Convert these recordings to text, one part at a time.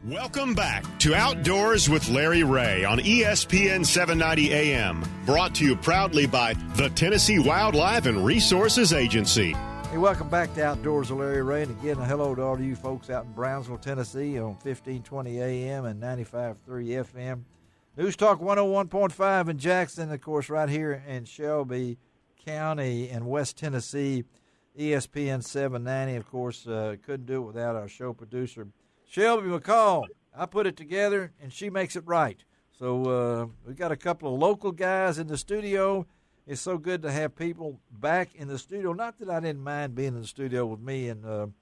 Welcome back to Outdoors with Larry Ray on ESPN 790 AM, brought to you proudly by the Tennessee Wildlife and Resources Agency. Hey, welcome back to Outdoors with Larry Ray, and again, a hello to all of you folks out in Brownsville, Tennessee on 1520 AM and 95.3 FM. News Talk 101.5 in Jackson, of course, right here in Shelby County and West Tennessee, ESPN 790. Of course, couldn't do it without our show producer, Shelby McCall. I put it together, and she makes it right. So we got a couple of local guys in the studio. It's so good to have people back in the studio. Not that I didn't mind being in the studio with me and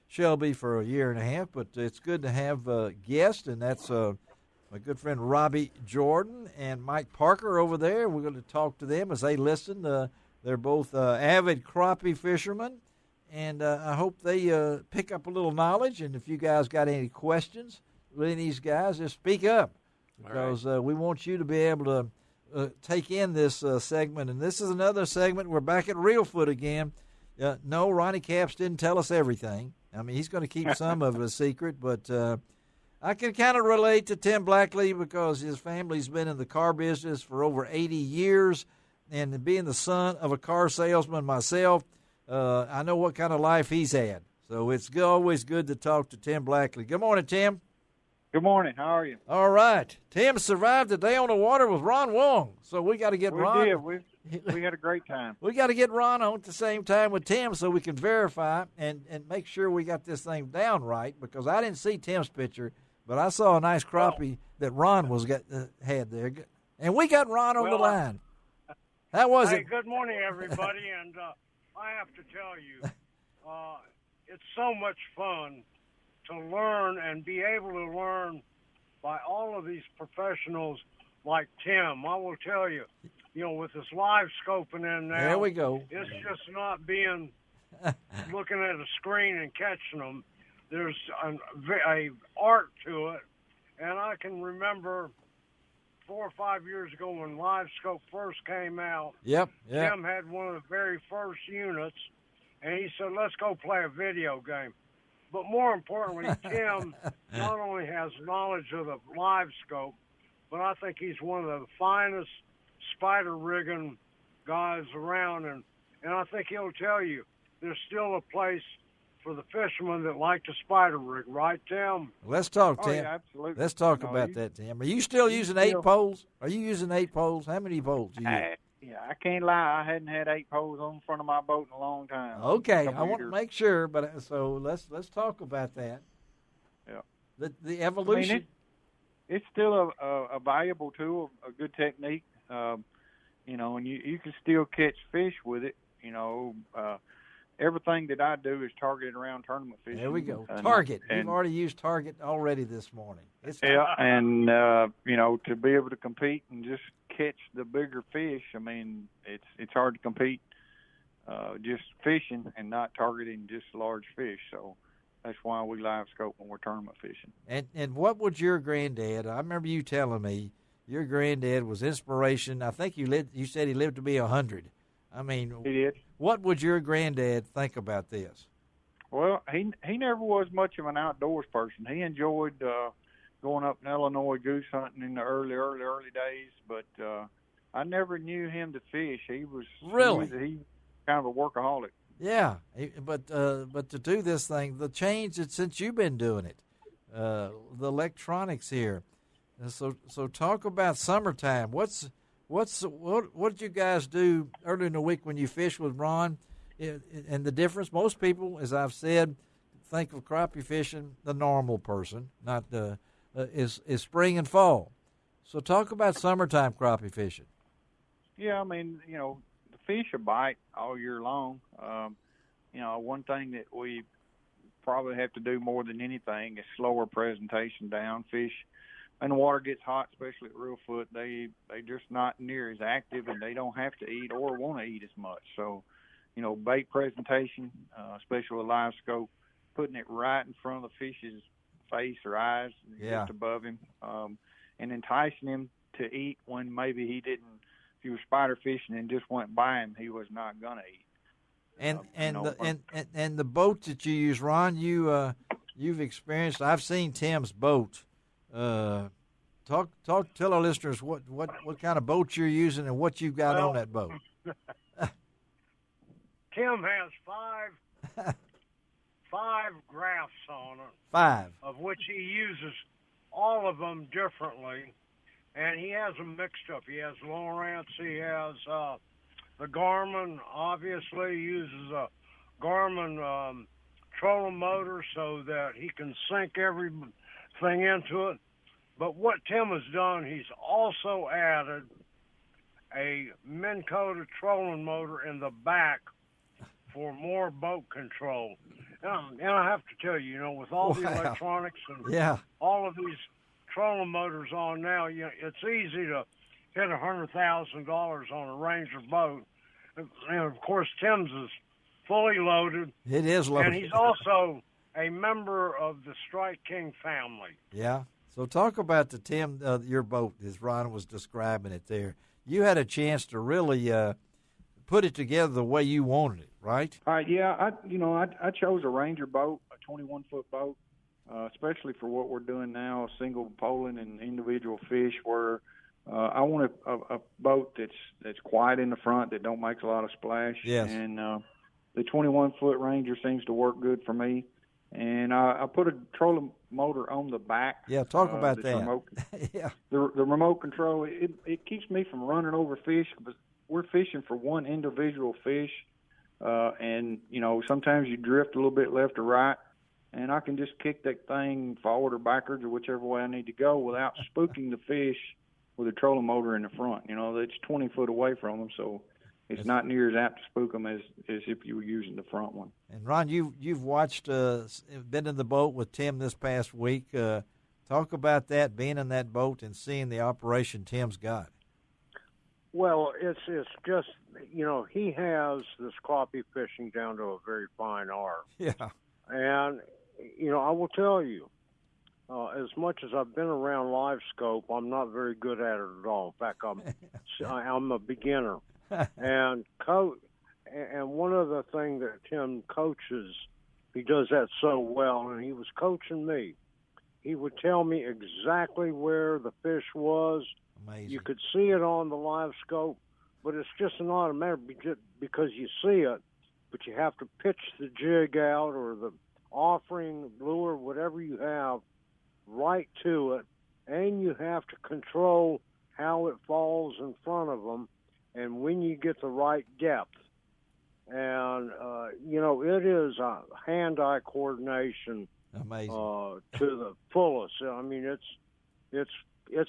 Shelby for a year and a half, but it's good to have guests, and that's my good friend Robbie Jordan and Mike Parker over there. We're going to talk to them as they listen. They're both avid crappie fishermen. And I hope they pick up a little knowledge. And if you guys got any questions with any of these guys, just speak up. Because we want you to be able to take in this segment. And this is another segment. We're back at Reelfoot again. No, Ronnie Capps didn't tell us everything. I mean, he's going to keep some of it a secret. But I can kind of relate to Tim Blackley because his family's been in the car business for over 80 years. And being the son of a car salesman myself, I know what kind of life he's had. So it's always good to talk to Tim Blackley. Good morning, Tim. Good morning. How are you? All right. Tim survived the day on the water with Ron Wong. So we got to get Ron. We did. We had a great time. We got to get Ron on at the same time with Tim so we can verify and make sure we got this thing down right, because I didn't see Tim's picture, but I saw a nice crappie that Ron had there. And we got Ron on the line. That wasn't. Hey, good morning, everybody. And I have to tell you, it's so much fun to learn and be able to learn by all of these professionals like Tim. I will tell you, with this live scoping in now, there we go. It's just not being looking at a screen and catching them. There's a art to it, and I can remember 4 or 5 years ago when Live Scope first came out. Yep. Tim had one of the very first units, and he said, let's go play a video game. But more importantly, Tim not only has knowledge of the Live Scope, but I think he's one of the finest spider rigging guys around, and I think he'll tell you there's still a place for the fishermen that like to spider rig, right, Tim? Let's talk, Tim. Oh, yeah, absolutely. Let's talk about that, Tim. Are you still using 8 poles? Are you using 8 poles? How many poles do you use? Yeah, I can't lie. I hadn't had 8 poles on front of my boat in a long time. Okay, I want to make sure, but so let's talk about that. Yeah. The evolution. I mean, it's still a valuable tool, a good technique. And you can still catch fish with it. Everything that I do is targeted around tournament fishing. There we go. Target. You've already used Target already this morning. And to be able to compete and just catch the bigger fish, I mean, it's hard to compete just fishing and not targeting just large fish. So that's why we live scope when we're tournament fishing. And what would your granddad? I remember you telling me your granddad was inspiration. I think you said he lived to be 100. I mean, he did. What would your granddad think about this? Well, he never was much of an outdoors person. He enjoyed going up in Illinois goose hunting in the early days, but I never knew him to fish. He was really he kind of a workaholic. Yeah, but to do this thing, the change since you've been doing it, the electronics here. So talk about summertime. What did you guys do early in the week when you fished with Ron? And the difference, most people, as I've said, think of crappie fishing, the normal person, not is spring and fall. So talk about summertime crappie fishing. Yeah, I mean, the fish will bite all year long. One thing that we probably have to do more than anything is slow our presentation down. Fish, when the water gets hot, especially at Reelfoot, they just not near as active, and they don't have to eat or want to eat as much. So, bait presentation, especially with live scope, putting it right in front of the fish's face or eyes, just above him, and enticing him to eat when maybe he didn't. If he was spider fishing and just went by him, he was not gonna eat. And the boat that you use, Ron, you you've experienced. I've seen Tim's boat. Tell our listeners what kind of boat you're using and what you've got on that boat. Tim has five graphs on it. 5. Of which he uses all of them differently, and he has them mixed up. He has Lowrance, he has the Garmin, obviously he uses a Garmin trolling motor so that he can sync everything into it. But what Tim has done, he's also added a Minn Kota trolling motor in the back for more boat control. And I have to tell you, with all the electronics and all of these trolling motors on now, it's easy to hit $100,000 on a Ranger boat. And of course, Tim's is fully loaded. It is loaded. And he's also a member of the Strike King family. Yeah. So talk about the Tim, your boat, as Ron was describing it there. You had a chance to really put it together the way you wanted it, right? Yeah, I chose a Ranger boat, a 21-foot boat, especially for what we're doing now, single poling and individual fish, where I want a boat that's quiet in the front, that don't make a lot of splash. Yes. And the 21-foot Ranger seems to work good for me. And I put a trolling motor on the back. Yeah, talk about that. Remote, yeah. The remote control, it keeps me from running over fish, because we're fishing for one individual fish. And, sometimes you drift a little bit left or right, and I can just kick that thing forward or backwards or whichever way I need to go without spooking the fish with a trolling motor in the front. It's 20 foot away from them, so it's not near as apt to spook them as if you were using the front one. And, Ron, you've watched, been in the boat with Tim this past week. Talk about that, being in that boat and seeing the operation Tim's got. Well, it's just, he has this crappie fishing down to a very fine art. Yeah. And, I will tell you, as much as I've been around live scope, I'm not very good at it at all. In fact, I'm a beginner. And one other thing that Tim coaches, he does that so well, and he was coaching me. He would tell me exactly where the fish was. Amazing. You could see it on the live scope, but it's just an automatic because you see it, but you have to pitch the jig out or the offering, lure, whatever you have, right to it, and you have to control how it falls in front of them and when you get the right depth. And, it is a hand-eye coordination. Amazing. To the fullest. I mean, it's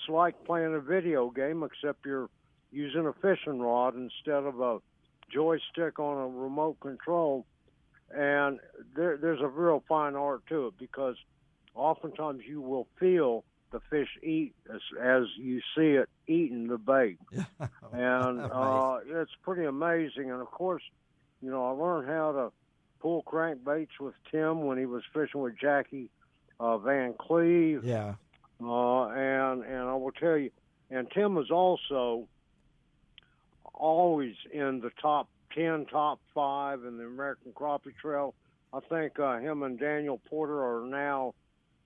like playing a video game, except you're using a fishing rod instead of a joystick on a remote control. And there's a real fine art to it, because oftentimes you will feel the fish eat as you see it eating the bait. And it's pretty amazing. And, of course, I learned how to pull crankbaits with Tim when he was fishing with Jackie Van Cleve. Yeah. And I will tell you, and Tim is also always in the top 10, top 5 in the American Crappie Trail. I think him and Daniel Porter are now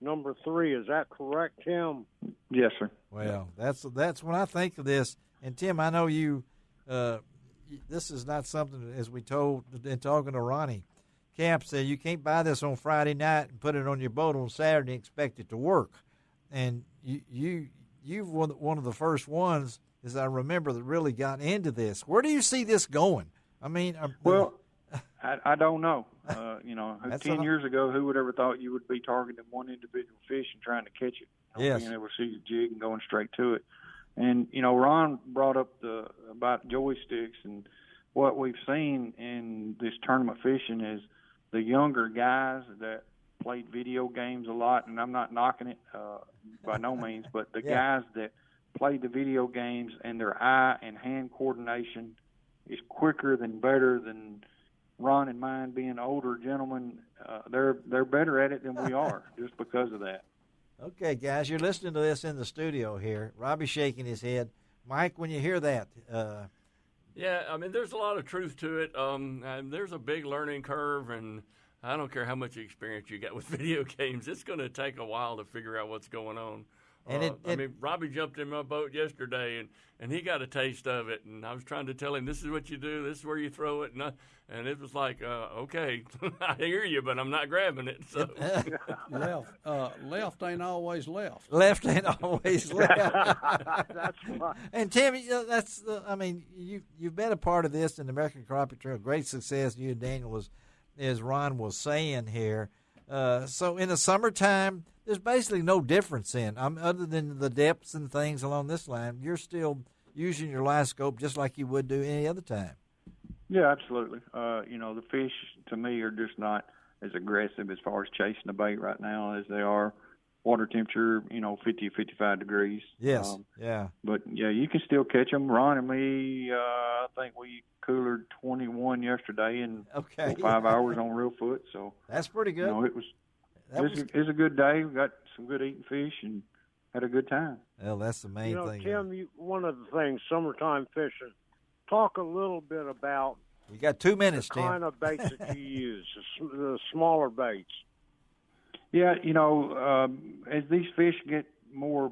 number 3. Is that correct, Tim? Yes, sir. Well, that's when I think of this. And Tim, I know you. This is not something, as we told in talking to Ronnie Camp, said you can't buy this on Friday night and put it on your boat on Saturday and expect it to work. And you've one of the first ones, as I remember, that really got into this. Where do you see this going? I mean, I don't know. 10 years ago, who would ever thought you would be targeting one individual fish and trying to catch it? Yes. Being able to see the jig and going straight to it. And, Ron brought up about joysticks, and what we've seen in this tournament fishing is the younger guys that played video games a lot, and I'm not knocking it by no means, but the guys that played the video games and their eye and hand coordination is quicker than better than Ron and mine being older gentlemen. They're better at it than we are just because of that. Okay, guys, you're listening to this in the studio here. Robbie's shaking his head. Mike, when you hear that, yeah, I mean, there's a lot of truth to it. And there's a big learning curve, and I don't care how much experience you got with video games. It's going to take a while to figure out what's going on. And I mean, Robbie jumped in my boat yesterday, and he got a taste of it. And I was trying to tell him, this is what you do, this is where you throw it. And it was like, okay, I hear you, but I'm not grabbing it. So left ain't always left. Left ain't always left. That's right. And Tim, you've been a part of this in the American Crappie Trail. Great success. You and Daniel, as Ron was saying here. So in the summertime, there's basically no difference other than the depths and things along this line. You're still using your live scope just like you would do any other time. Yeah, absolutely. The fish to me are just not as aggressive as far as chasing the bait right now as they are water temperature, 50, 55 degrees. Yes, yeah. But, yeah, you can still catch them. Ron and me, I think we coolered 21 yesterday in 5 hours on real foot. So that's pretty good. It was a good day. We got some good eating fish and had a good time. Well, that's the main thing. Tim, one of the things, summertime fishing, talk a little bit about you got 2 minutes, the Tim. kind of baits that you use, the smaller baits. Yeah, as these fish get more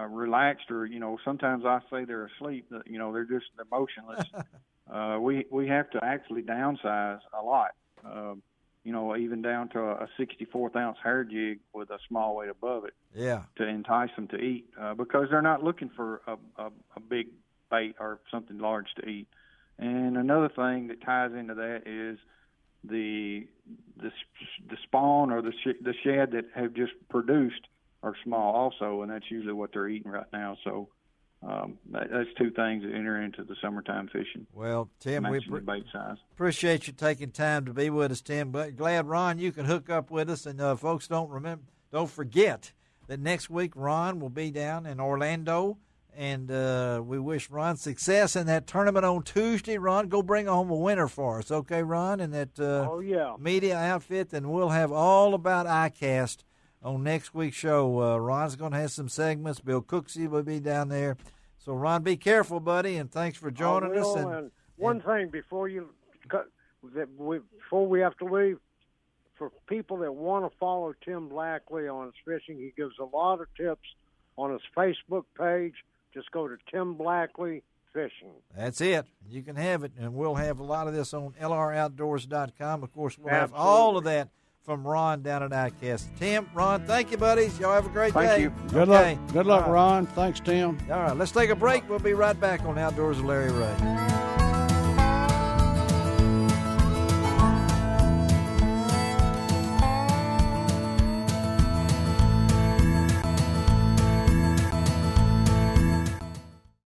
relaxed, or sometimes I say they're asleep. They're motionless. We have to actually downsize a lot. Even down to a 64th-ounce hair jig with a small weight above it. Yeah. To entice them to eat, because they're not looking for a big bait or something large to eat. And another thing that ties into that is the spawn or the shad that have just produced are small also, and that's usually what they're eating right now. So that's two things that enter into the summertime fishing. Well, Tim, we bait size. Appreciate you taking time to be with us, Tim. But glad, Ron, you can hook up with us. And folks, don't forget that next week Ron will be down in Orlando. And we wish Ron success in that tournament on Tuesday. Ron, go bring home a winner for us, okay, Ron? And that media outfit, and we'll have all about ICAST on next week's show. Ron's going to have some segments. Bill Cooksey will be down there. So, Ron, be careful, buddy, and thanks for joining us. And one thing before we have to leave, for people that want to follow Tim Blackley on his fishing, he gives a lot of tips on his Facebook page. Just go to Tim Blackley Fishing. That's it. You can have it, and we'll have a lot of this on lroutdoors.com. Of course, we'll have all of that from Ron down at ICAST. Tim, Ron, thank you, buddies. Y'all have a great day. Thank you. Good luck. Good luck, Ron. Thanks, Tim. All right, let's take a break. We'll be right back on Outdoors with Larry Ray.